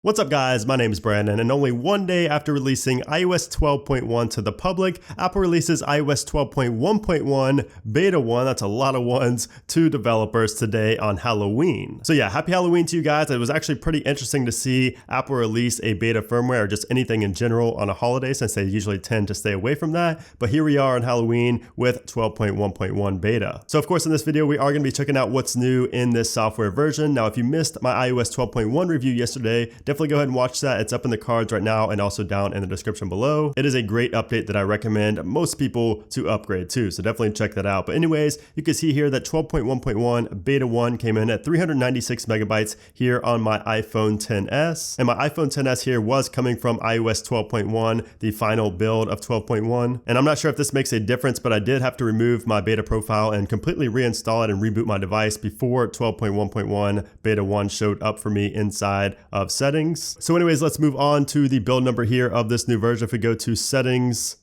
What's up guys, my name is Brandon, and only one day after releasing iOS 12.1 to the public, Apple releases iOS 12.1.1 Beta 1, that's a lot of ones, to developers today on Halloween. So yeah, happy Halloween to you guys. It was actually pretty interesting to see Apple release a beta firmware or just anything in general on a holiday, since they usually tend to stay away from that. But here we are on Halloween with 12.1.1 beta. So of course in this video we are going to be checking out what's new in this software version. Now if you missed my iOS 12.1 review yesterday, definitely go ahead and watch that. It's up in the cards right now and also down in the description below. It is a great update that I recommend most people to upgrade to, so definitely check that out. But anyways, you can see here that 12.1.1 Beta 1 came in at 396 megabytes here on my iPhone XS. And my iPhone XS here was coming from iOS 12.1, the final build of 12.1. And I'm not sure if this makes a difference, but I did have to remove my beta profile and completely reinstall it and reboot my device before 12.1.1 Beta 1 showed up for me inside of settings. So anyways, let's move on to the build number here of this new version. If we go to settings,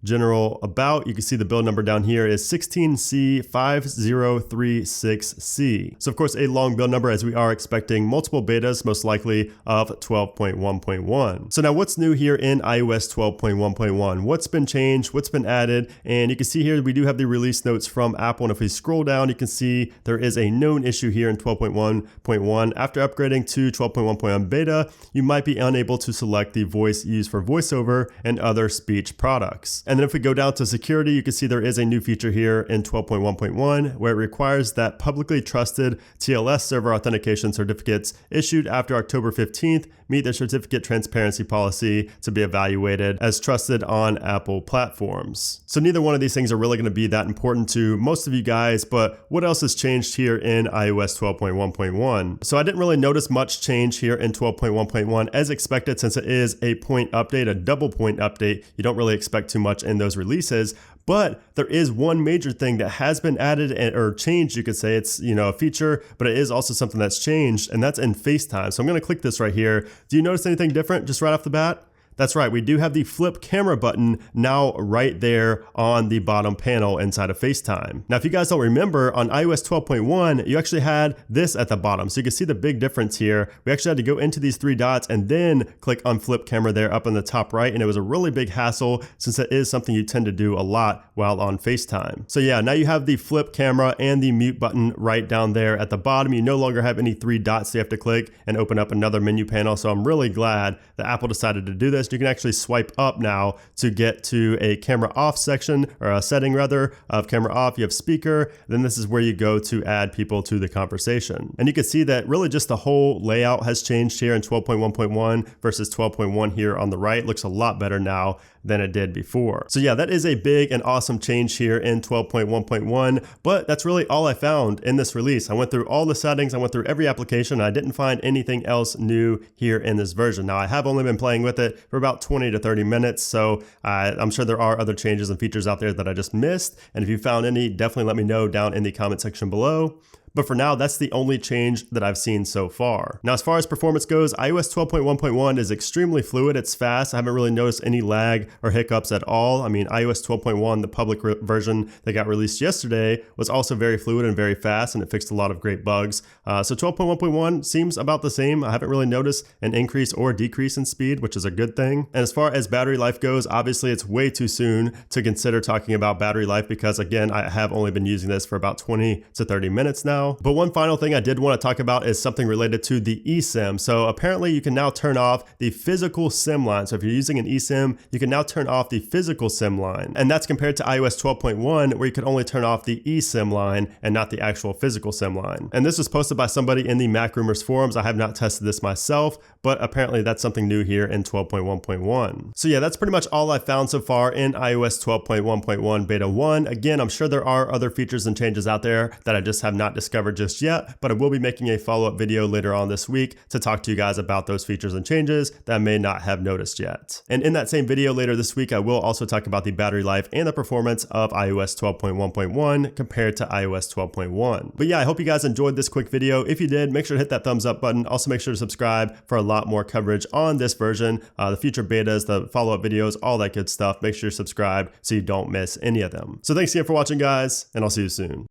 general about, you can see the build number down here is 16C5036C. So of course a long build number, as we are expecting multiple betas, most likely of 12.1.1. So now what's new here in iOS 12.1.1? What's been changed? What's been added? And you can see here we do have the release notes from Apple, and if we scroll down you can see there is a known issue here in 12.1.1. After upgrading to 12.1.1 beta, you might be unable to select the voice used for voiceover and other speech products. And then if we go down to security, you can see there is a new feature here in 12.1.1 where it requires that publicly trusted TLS server authentication certificates issued after October 15th meet the certificate transparency policy to be evaluated as trusted on Apple platforms. So neither one of these things are really going to be that important to most of you guys, but what else has changed here in iOS 12.1.1? So I didn't really notice much change here in 12.1.1 as expected, since it is a point update, a double point update. You don't really expect too much in those releases. But there is one major thing that has been added or changed, you could say. It's, a feature, but it is also something that's changed, and that's in FaceTime. So I'm going to click this right here. Do you notice anything different just right off the bat? That's right, we do have the flip camera button now right there on the bottom panel inside of FaceTime. Now, if you guys don't remember, on iOS 12.1, you actually had this at the bottom. So you can see the big difference here. We actually had to go into these three dots and then click on flip camera there up in the top right. And it was a really big hassle, since it is something you tend to do a lot while on FaceTime. So yeah, now you have the flip camera and the mute button right down there at the bottom. You no longer have any three dots you have to click and open up another menu panel. So I'm really glad that Apple decided to do this. You can actually swipe up now to get to a camera off section, or a setting rather of camera off. You have speaker, then this is where you go to add people to the conversation. And you can see that really just the whole layout has changed here in 12.1.1 versus 12.1 here on the right. It looks a lot better now than it did before. So yeah, that is a big and awesome change here in 12.1.1, but that's really all I found in this release. I went through all the settings, I went through every application, and I didn't find anything else new here in this version. Now I have only been playing with it for about 20 to 30 minutes, so I'm sure there are other changes and features out there that I just missed, and if you found any, definitely let me know down in the comment section below. But for now, that's the only change that I've seen so far. Now, as far as performance goes, iOS 12.1.1 is extremely fluid. It's fast. I haven't really noticed any lag or hiccups at all. I mean, iOS 12.1, the public version that got released yesterday, was also very fluid and very fast, and it fixed a lot of great bugs. So 12.1.1 seems about the same. I haven't really noticed an increase or decrease in speed, which is a good thing. And as far as battery life goes, obviously it's way too soon to consider talking about battery life, because again, I have only been using this for about 20 to 30 minutes now. But one final thing I did want to talk about is something related to the eSIM. So apparently you can now turn off the physical SIM line. So if you're using an eSIM, you can now turn off the physical SIM line. And that's compared to iOS 12.1, where you could only turn off the eSIM line and not the actual physical SIM line. And this was posted by somebody in the Mac Rumors forums. I have not tested this myself, but apparently that's something new here in 12.1.1. So yeah, that's pretty much all I found so far in iOS 12.1.1 Beta 1. Again, I'm sure there are other features and changes out there that I just have not discovered just yet, but I will be making a follow-up video later on this week to talk to you guys about those features and changes that I may not have noticed yet. And in that same video later this week, I will also talk about the battery life and the performance of iOS 12.1.1 compared to iOS 12.1. But yeah, I hope you guys enjoyed this quick video. If you did, make sure to hit that thumbs up button. Also make sure to subscribe for a lot more coverage on this version, the future betas, the follow-up videos, all that good stuff. Make sure you subscribe so you don't miss any of them. So thanks again for watching, guys, and I'll see you soon.